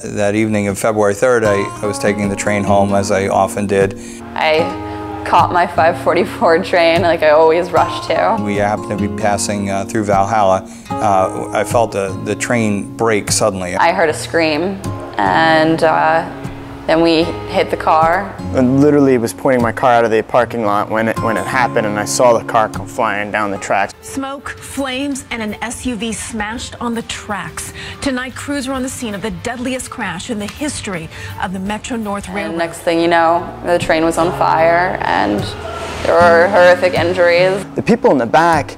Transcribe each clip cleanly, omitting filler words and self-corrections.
That evening of February 3rd, I was taking the train home, as I often did. I caught my 5:44 train, like I always rush to. We happened to be passing through Valhalla. I felt the train brake suddenly. I heard a scream, and then we hit the car. I literally was pointing my car out of the parking lot when it happened, and I saw the car come flying down the tracks. Smoke, flames, and an SUV smashed on the tracks. Tonight, crews were on the scene of the deadliest crash in the history of the Metro-North Railroad. And next thing you know, the train was on fire, and there were horrific injuries. The people in the back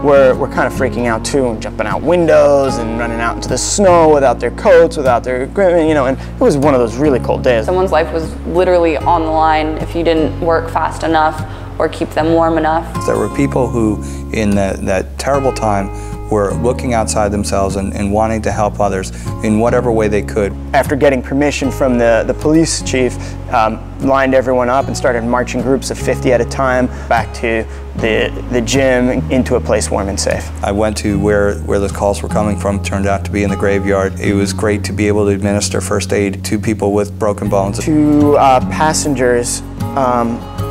were kind of freaking out too, and jumping out windows and running out into the snow without their coats, without their equipment, you know, and it was one of those really cold days. Someone's life was literally on the line if you didn't work fast enough or keep them warm enough. There were people who, in that terrible time, were looking outside themselves and wanting to help others in whatever way they could. After getting permission from the police chief, lined everyone up and started marching groups of 50 at a time back to the gym, into a place warm and safe. I went to where the calls were coming from. It turned out to be in the graveyard. It was great to be able to administer first aid to people with broken bones. Two passengers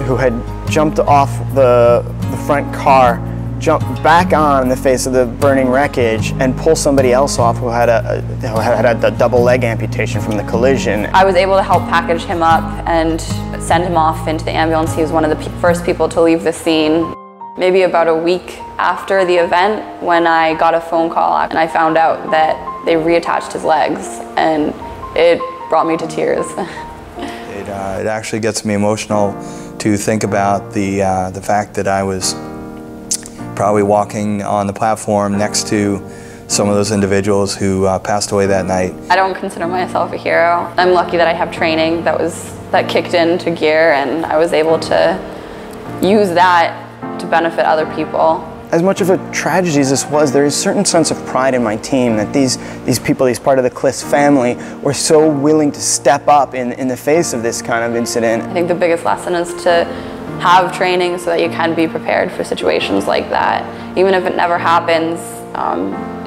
who had jumped off the front car, jumped back on in the face of the burning wreckage and pull somebody else off who had a double leg amputation from the collision. I was able to help package him up and send him off into the ambulance. He was one of the first people to leave the scene. Maybe about a week after the event, when I got a phone call and I found out that they reattached his legs, and it brought me to tears. It actually gets me emotional to think about the fact that I was probably walking on the platform next to some of those individuals who passed away that night. I don't consider myself a hero. I'm lucky that I have training that kicked into gear, and I was able to use that to benefit other people. As much of a tragedy as this was, there is a certain sense of pride in my team that these people, these part of the Cliss family, were so willing to step up in the face of this kind of incident. I think the biggest lesson is to have training so that you can be prepared for situations like that. Even if it never happens,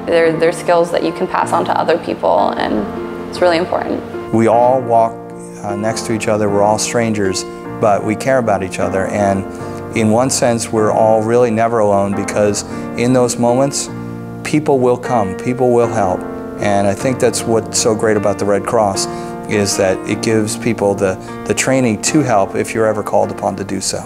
there's skills that you can pass on to other people, and it's really important. We all walk next to each other. We're all strangers, but we care about each other, and in one sense we're all really never alone, because in those moments people will come, people will help. And I think that's what's so great about the Red Cross, is that it gives people the training to help if you're ever called upon to do so.